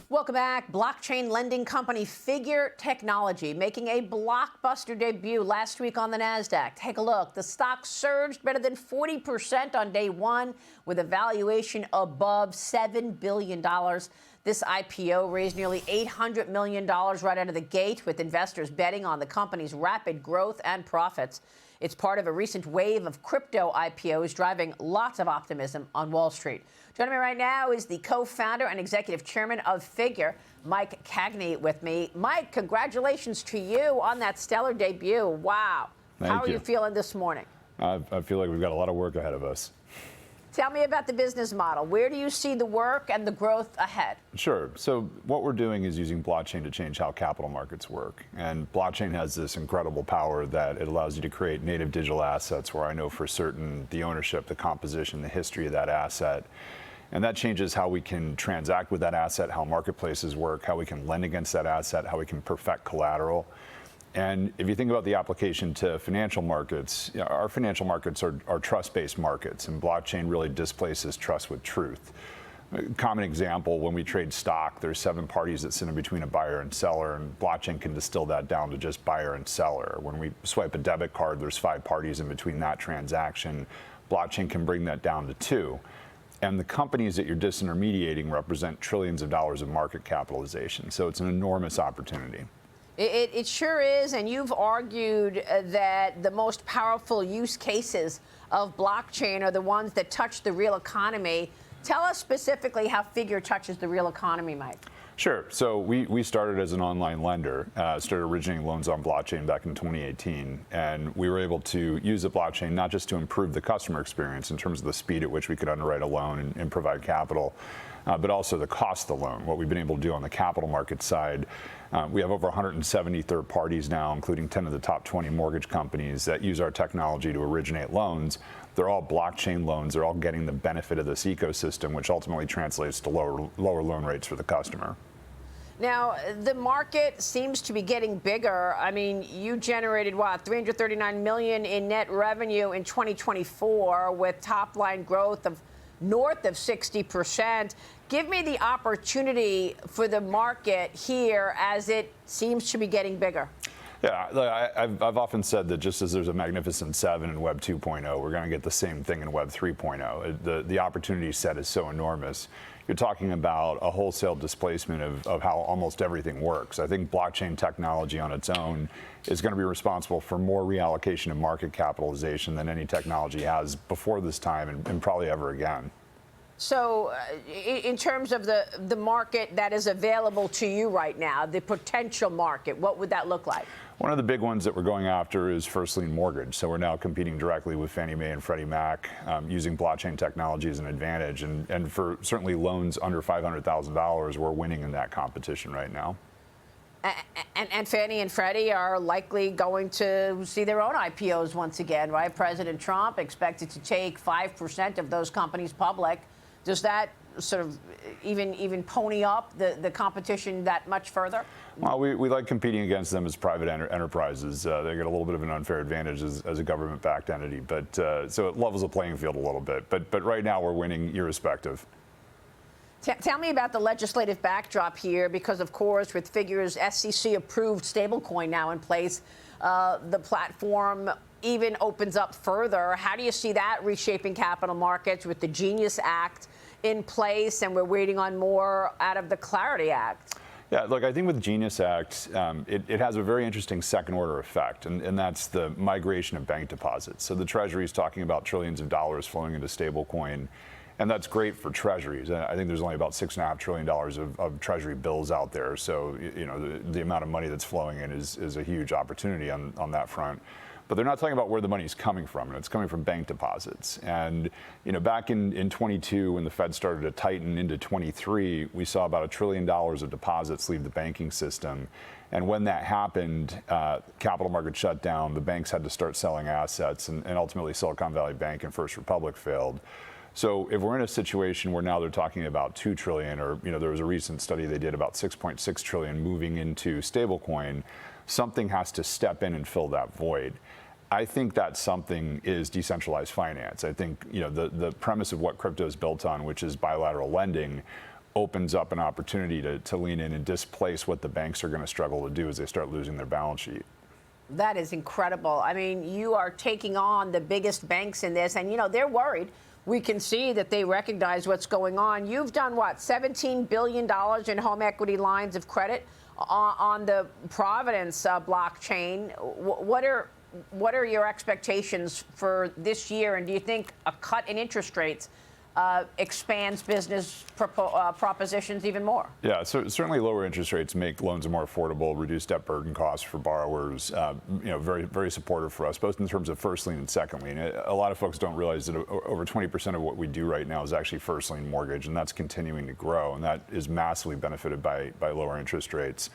Welcome back. Blockchain lending company Figure Technology making a blockbuster debut last week on the NASDAQ. Take a look. The stock surged better than 40% on day one with a valuation above $7 billion. This IPO raised nearly $800 million right out of the gate, with investors betting on the company's rapid growth and profits. It's part of a recent wave of crypto IPOs driving lots of optimism on Wall Street. Joining me right now is the co-founder and executive chairman of Figure, Mike Cagney, with me. Mike, congratulations to you on that stellar debut. Wow. How are you feeling this morning? I feel like we've got a lot of work ahead of us. Tell me about the business model. Where do you see the work and the growth ahead? Sure. So what we're doing is using blockchain to change how capital markets work. And blockchain has this incredible power that it allows you to create native digital assets where I know for certain the ownership, the composition, the history of that asset. And that changes how we can transact with that asset, how marketplaces work, how we can lend against that asset, how we can perfect collateral. And if you think about the application to financial markets, our financial markets are trust-based markets, and blockchain really displaces trust with truth. A common example, when we trade stock, there's 7 parties that sit in between a buyer and seller, and blockchain can distill that down to just buyer and seller. When we swipe a debit card, there's 5 parties in between that transaction. Blockchain can bring that down to 2. And the companies that you're disintermediating represent trillions of dollars of market capitalization. So it's an enormous opportunity. It sure is, and you've argued that the most powerful use cases of blockchain are the ones that touch the real economy. Tell us specifically how Figure touches the real economy, Mike. Sure. So we started as an online lender, started originating loans on blockchain back in 2018, and we were able to use the blockchain not just to improve the customer experience in terms of the speed at which we could underwrite a loan and provide capital, but also the cost of the loan, what we've been able to do on the capital market side. We have over 170 third parties now, including 10 of the top 20 mortgage companies that use our technology to originate loans. They're all blockchain loans. They're all getting the benefit of this ecosystem, which ultimately translates to lower loan rates for the customer. Now, the market seems to be getting bigger. I mean, you generated, what, $339 million in net revenue in 2024 with top-line growth of north of 60%. Give me the opportunity for the market here as it seems to be getting bigger. Yeah, I've often said that just as there's a Magnificent 7 in Web 2.0, we're going to get the same thing in Web 3.0. The opportunity set is so enormous. You're talking about a wholesale displacement of how almost everything works. I think blockchain technology on its own is going to be responsible for more reallocation of market capitalization than any technology has before this time and probably ever again. So in terms of the market that is available to you right now, the potential market, what would that look like? One of the big ones that we're going after is first lien mortgage. So we're now competing directly with Fannie Mae and Freddie Mac, using blockchain technology as an advantage. And for certainly loans under $500,000, we're winning in that competition right now. And Fannie and Freddie are likely going to see their own IPOs once again, right? President Trump expected to take 5% of those companies public. Does that sort of even pony up the competition that much further? Well, we like competing against them as private enterprises. They get a little bit of an unfair advantage as a government-backed entity, but so it levels the playing field a little bit. But right now we're winning irrespective. Tell me about the legislative backdrop here, because of course with Figure's SEC-approved stablecoin now in place, the platform even opens up further. How do you see that reshaping capital markets with the Genius Act in place, and we're waiting on more out of the Clarity Act? Yeah, look, I think with Genius Act, it has a very interesting second-order effect, and that's the migration of bank deposits. So the Treasury is talking about trillions of dollars flowing into stablecoin, and that's great for Treasuries. I think there's only about $6.5 trillion of Treasury bills out there. So the amount of money that's flowing in is a huge opportunity on that front. But they're not talking about where the money's coming from, and it's coming from bank deposits. And back in 22, when the Fed started to tighten into 23, we saw about $1 trillion of deposits leave the banking system. And when that happened, capital markets shut down, the banks had to start selling assets, and ultimately Silicon Valley Bank and First Republic failed. So if we're in a situation where now they're talking about $2 trillion, or there was a recent study they did about $6.6 trillion moving into stablecoin, something has to step in and fill that void. I think that something is decentralized finance. I think the premise of what crypto is built on, which is bilateral lending, opens up an opportunity to lean in and displace what the banks are going to struggle to do as they start losing their balance sheet. That is incredible. I mean, you are taking on the biggest banks in this, and, you know, they're worried. We can see that they recognize what's going on. You've done, what, $17 billion in home equity lines of credit on the Providence blockchain. What are your expectations for this year, and do you think a cut in interest rates expands business propositions even more? Yeah, so certainly lower interest rates make loans more affordable, reduce debt burden costs for borrowers. You know, very, very supportive for us, both in terms of first lien and second lien. A lot of folks don't realize that over 20% of what we do right now is actually first lien mortgage, and that's continuing to grow, and that is massively benefited by lower interest rates.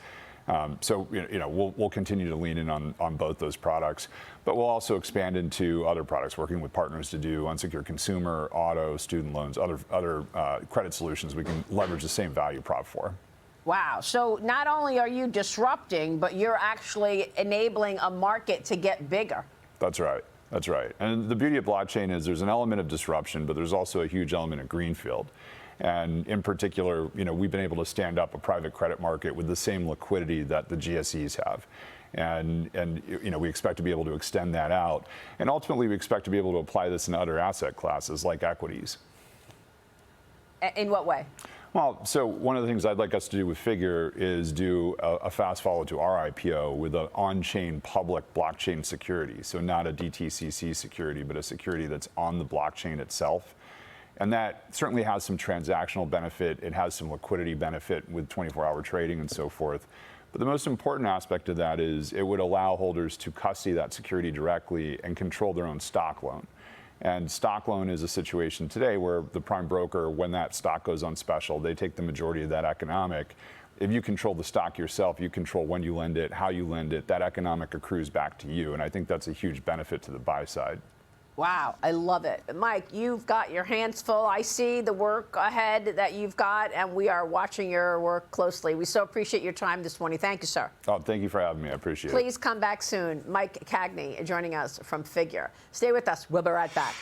So you know, we'll continue to lean in on both those products, but we'll also expand into other products, working with partners to do unsecured consumer, auto, student loans, other credit solutions we can leverage the same value prop for. Wow. So not only are you disrupting, but you're actually enabling a market to get bigger. That's right. That's right. And the beauty of blockchain is there's an element of disruption, but there's also a huge element of greenfield. And in particular, you know, we've been able to stand up a private credit market with the same liquidity that the GSEs have. And you know, we expect to be able to extend that out. And ultimately, we expect to be able to apply this in other asset classes like equities. In what way? Well, so one of the things I'd like us to do with Figure is do a fast follow to our IPO with an on-chain public blockchain security. So not a DTCC security, but a security that's on the blockchain itself. And that certainly has some transactional benefit. It has some liquidity benefit with 24-hour trading and so forth. But the most important aspect of that is it would allow holders to custody that security directly and control their own stock loan. And stock loan is a situation today where the prime broker, when that stock goes on special, they take the majority of that economic. If you control the stock yourself, you control when you lend it, how you lend it, that economic accrues back to you. And I think that's a huge benefit to the buy side. Wow, I love it. Mike, you've got your hands full. I see the work ahead that you've got, and we are watching your work closely. We so appreciate your time this morning. Thank you, sir. Oh, thank you for having me. I appreciate it. Please come back soon. Mike Cagney joining us from Figure. Stay with us. We'll be right back.